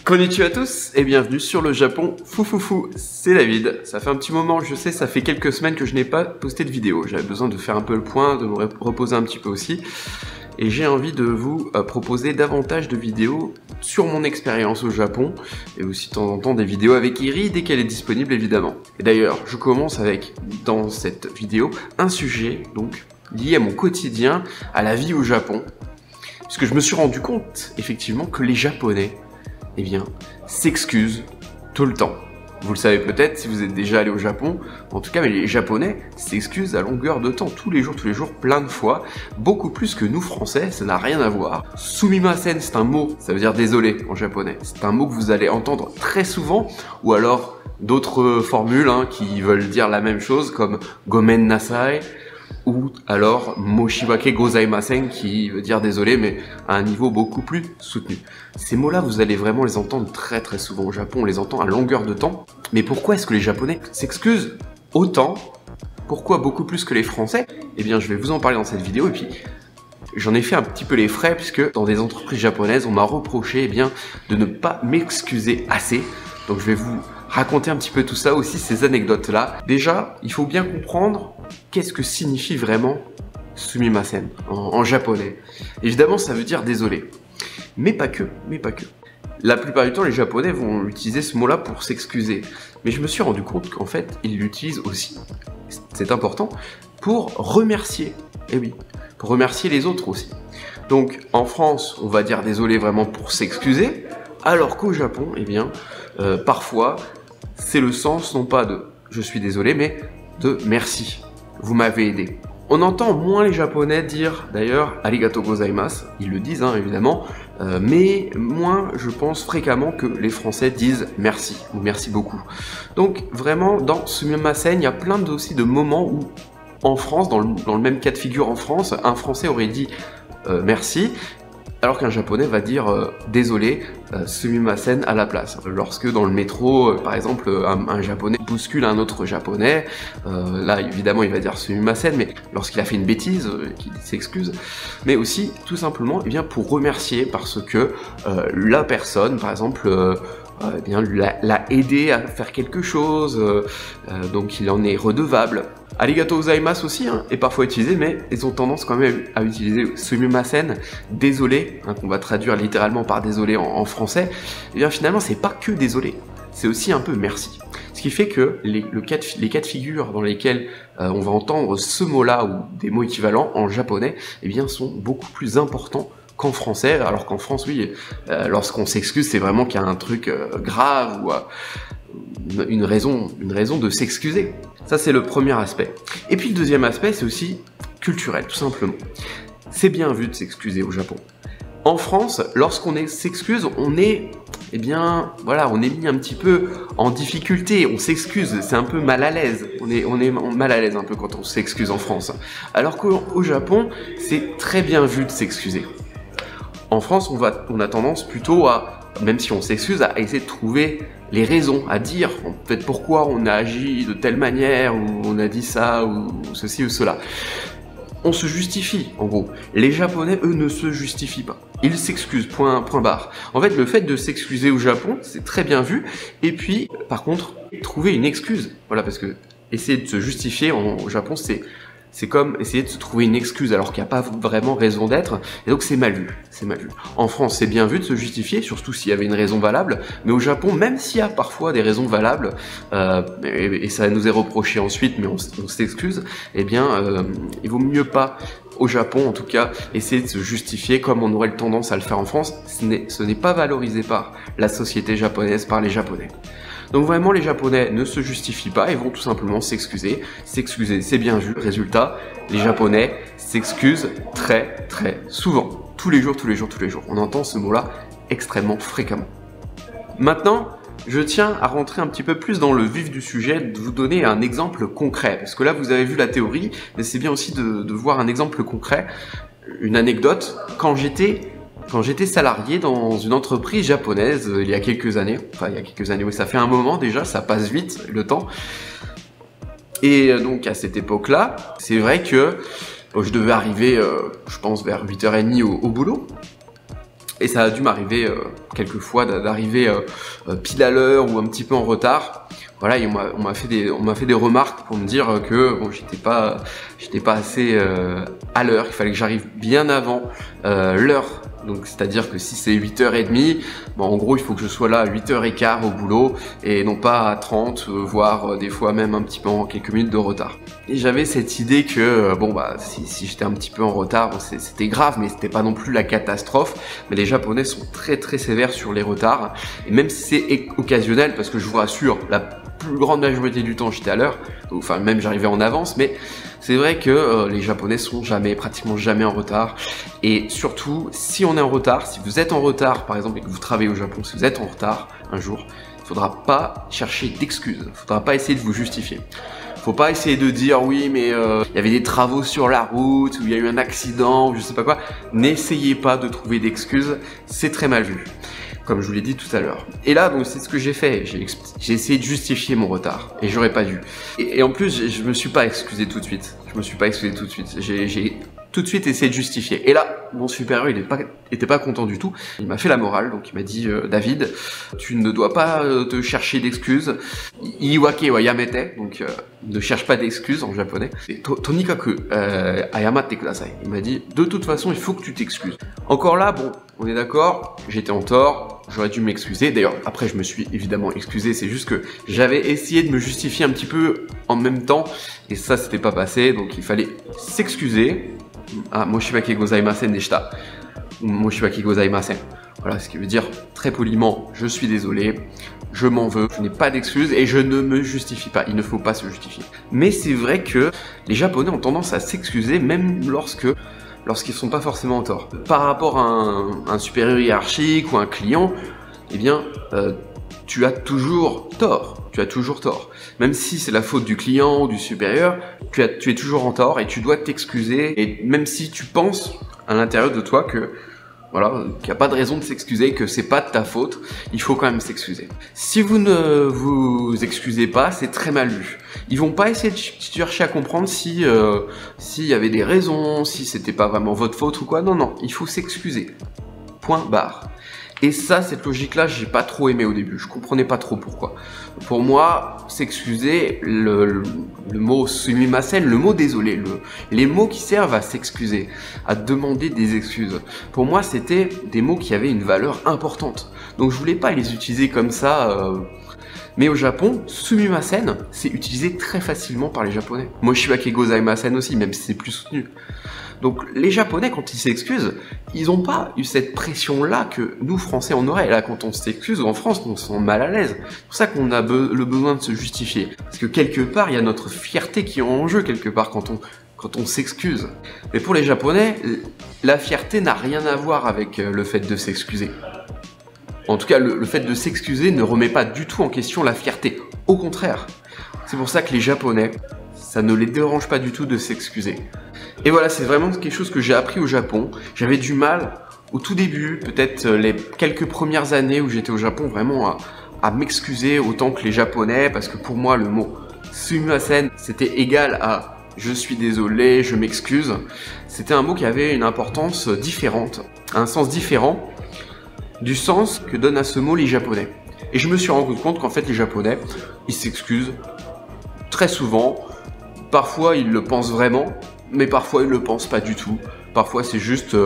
Konnichiwa à tous et bienvenue sur le Japon Foufoufou, c'est David. Ça fait un petit moment, je sais, ça fait quelques semaines que je n'ai pas posté de vidéo. J'avais besoin de faire un peu le point, de me reposer un petit peu aussi. Et j'ai envie de vous proposer davantage de vidéos sur mon expérience au Japon et aussi de temps en temps des vidéos avec Iri dès qu'elle est disponible évidemment. Et d'ailleurs, je commence avec, dans cette vidéo, un sujet donc lié à mon quotidien, à la vie au Japon. Puisque je me suis rendu compte effectivement que les Japonais, eh bien, s'excusent tout le temps. Vous le savez peut-être si vous êtes déjà allé au Japon, en tout cas, mais les Japonais s'excusent à longueur de temps, tous les jours, plein de fois, beaucoup plus que nous Français, ça n'a rien à voir. Sumimasen, c'est un mot, ça veut dire désolé en japonais. C'est un mot que vous allez entendre très souvent, ou alors d'autres formules qui veulent dire la même chose, comme gomen nasai, ou alors Moshiwake gozaimasen qui veut dire désolé mais à un niveau beaucoup plus soutenu. Ces mots-là, vous allez vraiment les entendre très souvent au Japon, on les entend à longueur de temps. Mais pourquoi est-ce que les Japonais s'excusent autant? Pourquoi beaucoup plus que les Français? Eh bien, je vais vous en parler dans cette vidéo et puis j'en ai fait un petit peu les frais puisque dans des entreprises japonaises, on m'a reproché de ne pas m'excuser assez. Donc je vais vous raconter un petit peu tout ça aussi, ces anecdotes-là. Déjà, il faut bien comprendre qu'est-ce que signifie vraiment sumimasen en japonais. Évidemment, ça veut dire désolé. Mais pas que. La plupart du temps, les Japonais vont utiliser ce mot-là pour s'excuser. Mais je me suis rendu compte qu'en fait, ils l'utilisent aussi, c'est important, pour remercier. Eh oui, pour remercier les autres aussi. Donc, en France, on va dire désolé vraiment pour s'excuser, alors qu'au Japon, eh bien, parfois, c'est le sens non pas de « je suis désolé », mais de « merci, vous m'avez aidé ». On entend moins les Japonais dire, d'ailleurs, « arigato gozaimasu », ils le disent évidemment, mais moins, je pense, fréquemment que les Français disent « merci » ou « merci beaucoup ». Donc, vraiment, dans sumimasen, il y a plein aussi de moments où, en France, dans le même cas de figure en France, un Français aurait dit « merci », alors qu'un Japonais va dire désolé, sumimasen à la place. Lorsque dans le métro, par exemple, un Japonais bouscule un autre Japonais, là évidemment il va dire sumimasen, mais lorsqu'il a fait une bêtise, qu'il s'excuse, mais aussi tout simplement pour remercier parce que la personne, par exemple, l'a aidé à faire quelque chose, donc il en est redevable. Arigato gozaimasu aussi est parfois utilisé, mais ils ont tendance quand même à utiliser sumimasen, désolé, qu'on va traduire littéralement par désolé en français. Et bien finalement, c'est pas que désolé, c'est aussi un peu merci. Ce qui fait que les cas de figure dans lesquels on va entendre ce mot-là ou des mots équivalents en japonais, eh bien, sont beaucoup plus importants qu'en français, alors qu'en France, oui, lorsqu'on s'excuse, c'est vraiment qu'il y a un truc grave ou une raison de s'excuser. Ça, c'est le premier aspect. Et puis le deuxième aspect, c'est aussi culturel, tout simplement. C'est bien vu de s'excuser au Japon. En France, lorsqu'on s'excuse, on est mis un petit peu en difficulté, on s'excuse, c'est un peu mal à l'aise. On est mal à l'aise un peu quand on s'excuse en France. Alors qu'au Japon, c'est très bien vu de s'excuser. En France, on a tendance plutôt à, même si on s'excuse, à essayer de trouver les raisons, à dire en fait pourquoi on a agi de telle manière, ou on a dit ça, ou ceci ou cela. On se justifie, en gros. Les Japonais, eux, ne se justifient pas. Ils s'excusent, point barre. En fait, le fait de s'excuser au Japon, c'est très bien vu. Et puis, par contre, trouver une excuse. Voilà, parce que essayer de se justifier au Japon, c'est comme essayer de se trouver une excuse alors qu'il n'y a pas vraiment raison d'être, et donc c'est mal vu, En France, c'est bien vu de se justifier, surtout s'il y avait une raison valable, mais au Japon, même s'il y a parfois des raisons valables, et ça nous est reproché ensuite, mais on s'excuse, eh bien, il vaut mieux pas, au Japon en tout cas, essayer de se justifier comme on aurait tendance à le faire en France. Ce n'est pas valorisé par la société japonaise, par les Japonais. Donc vraiment, les Japonais ne se justifient pas et vont tout simplement s'excuser. S'excuser, c'est bien vu. Résultat, les Japonais s'excusent très souvent. Tous les jours. On entend ce mot-là extrêmement fréquemment. Maintenant, je tiens à rentrer un petit peu plus dans le vif du sujet, de vous donner un exemple concret. Parce que là, vous avez vu la théorie, mais c'est bien aussi de voir un exemple concret. Une anecdote, quand j'étais salarié dans une entreprise japonaise il y a quelques années, oui, ça fait un moment déjà, ça passe vite le temps. Et donc à cette époque-là, c'est vrai que je devais arriver, je pense vers 8h30 au boulot. Et ça a dû m'arriver quelques fois d'arriver pile à l'heure ou un petit peu en retard. Voilà, et on m'a fait des remarques pour me dire que bon, j'étais pas assez à l'heure, qu'il fallait que j'arrive bien avant l'heure. Donc c'est-à-dire que si c'est 8h30, bon, en gros il faut que je sois là à 8h15 au boulot et non pas à 30, voire des fois même un petit peu en quelques minutes de retard. Et j'avais cette idée que bon bah si j'étais un petit peu en retard, bon, c'était grave, mais c'était pas non plus la catastrophe. Mais les Japonais sont très sévères sur les retards, et même si c'est occasionnel, parce que je vous rassure, la plus grande majorité du temps j'étais à l'heure, enfin même j'arrivais en avance, mais c'est vrai que les Japonais sont pratiquement jamais en retard. Et surtout, si on est en retard, si vous êtes en retard par exemple et que vous travaillez au Japon, si vous êtes en retard un jour, il ne faudra pas chercher d'excuses, il ne faudra pas essayer de vous justifier. Faut pas essayer de dire oui mais il y avait des travaux sur la route, ou il y a eu un accident, ou je sais pas quoi. N'essayez pas de trouver d'excuses, c'est très mal vu, comme je vous l'ai dit tout à l'heure. Et là, donc c'est ce que j'ai fait, j'ai essayé de justifier mon retard, et j'aurais pas dû. Et en plus, je me suis pas excusé tout de suite, j'ai tout de suite essayé de justifier. Et là, mon supérieur, il était pas content du tout. Il m'a fait la morale, donc il m'a dit David, tu ne dois pas te chercher d'excuses. Iwake wa yamete, donc ne cherche pas d'excuses en japonais. Et tonikaku ayamatte kudasai. Il m'a dit de toute façon, il faut que tu t'excuses. Encore là, bon, on est d'accord, j'étais en tort, j'aurais dû m'excuser. D'ailleurs, après, je me suis évidemment excusé. C'est juste que j'avais essayé de me justifier un petit peu en même temps, et ça, c'était pas passé. Donc, il fallait s'excuser. Ah, moshibake gozaimasen deshita. Moshibake gozaimasen. Voilà, ce qui veut dire très poliment, je suis désolé, je m'en veux, je n'ai pas d'excuses et je ne me justifie pas. Il ne faut pas se justifier. Mais c'est vrai que les Japonais ont tendance à s'excuser même lorsqu'ils sont pas forcément en tort. Par rapport à un supérieur hiérarchique ou un client, eh bien, tu as toujours tort. Tu as toujours tort. Même si c'est la faute du client ou du supérieur, tu es toujours en tort et tu dois t'excuser. Et même si tu penses à l'intérieur de toi que voilà, qu'il n'y a pas de raison de s'excuser, que c'est pas de ta faute, il faut quand même s'excuser. Si vous ne vous excusez pas, c'est très mal vu. Ils vont pas essayer de chercher à comprendre s'il y avait des raisons, si c'était pas vraiment votre faute ou quoi. Non, non, il faut s'excuser. Point barre. Et ça, cette logique-là, j'ai pas trop aimé au début. Je comprenais pas trop pourquoi. Pour moi, s'excuser, le mot sumimasen, le mot désolé, les mots qui servent à s'excuser, à demander des excuses. Pour moi, c'était des mots qui avaient une valeur importante. Donc, je voulais pas les utiliser comme ça. Mais au Japon, sumimasen, c'est utilisé très facilement par les Japonais. Moshibake gozaimasen aussi, même si c'est plus soutenu. Donc les Japonais, quand ils s'excusent, ils n'ont pas eu cette pression-là que nous, Français, on aurait. Et là, quand on s'excuse, en France, on se sent mal à l'aise. C'est pour ça qu'on a le besoin de se justifier. Parce que quelque part, il y a notre fierté qui est en jeu, quelque part, quand on s'excuse. Mais pour les Japonais, la fierté n'a rien à voir avec le fait de s'excuser. En tout cas, le fait de s'excuser ne remet pas du tout en question la fierté. Au contraire. C'est pour ça que les Japonais, ça ne les dérange pas du tout de s'excuser. Et voilà, c'est vraiment quelque chose que j'ai appris au Japon. J'avais du mal au tout début, peut-être les quelques premières années où j'étais au Japon, vraiment à m'excuser autant que les Japonais, parce que pour moi, le mot sumimasen, c'était égal à je suis désolé, je m'excuse. C'était un mot qui avait une importance différente, un sens différent du sens que donnent à ce mot les Japonais. Et je me suis rendu compte qu'en fait, les Japonais, ils s'excusent très souvent. Parfois, ils le pensent vraiment, mais parfois, ils le pensent pas du tout. Parfois, c'est juste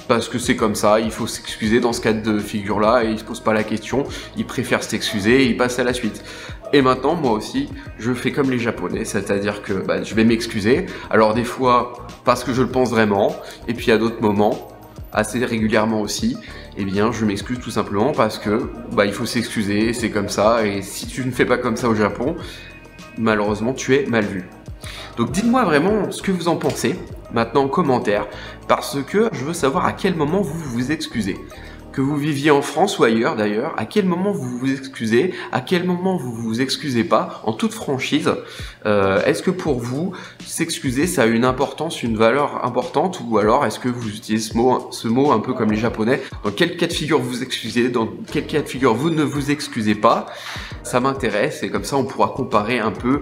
parce que c'est comme ça, il faut s'excuser dans ce cas de figure-là, et ils se posent pas la question, ils préfèrent s'excuser et ils passent à la suite. Et maintenant, moi aussi, je fais comme les Japonais, c'est-à-dire que je vais m'excuser. Alors des fois, parce que je le pense vraiment, et puis à d'autres moments, assez régulièrement aussi, eh bien je m'excuse tout simplement parce que il faut s'excuser, c'est comme ça, et si tu ne fais pas comme ça au Japon, malheureusement tu es mal vu. Donc dites-moi vraiment ce que vous en pensez, maintenant en commentaire, parce que je veux savoir à quel moment vous vous excusez. Que vous viviez en France ou ailleurs d'ailleurs, à quel moment vous vous excusez, à quel moment vous vous excusez pas, en toute franchise. Est-ce que pour vous, s'excuser, ça a une importance, une valeur importante, ou alors est-ce que vous utilisez ce mot un peu comme les Japonais? Dans quel cas de figure vous vous excusez, dans quel cas de figure vous ne vous excusez pas? Ça m'intéresse, et comme ça on pourra comparer un peu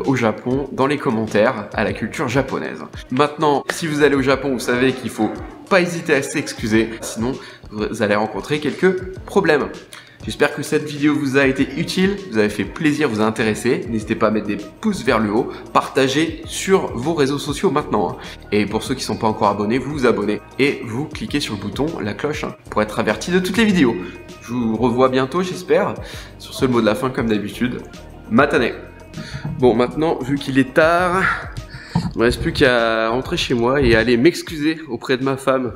au Japon dans les commentaires à la culture japonaise. Maintenant, si vous allez au Japon, vous savez qu'il faut pas hésiter à s'excuser, sinon vous allez rencontrer quelques problèmes. J'espère que cette vidéo vous a été utile, vous avez fait plaisir, vous a intéressé. N'hésitez pas à mettre des pouces vers le haut, partagez sur vos réseaux sociaux maintenant. Et pour ceux qui ne sont pas encore abonnés, vous vous abonnez et vous cliquez sur le bouton, la cloche, pour être averti de toutes les vidéos. Je vous revois bientôt, j'espère. Sur ce, le mot de la fin, comme d'habitude, matane. Bon, maintenant, vu qu'il est tard, il ne me reste plus qu'à rentrer chez moi et aller m'excuser auprès de ma femme.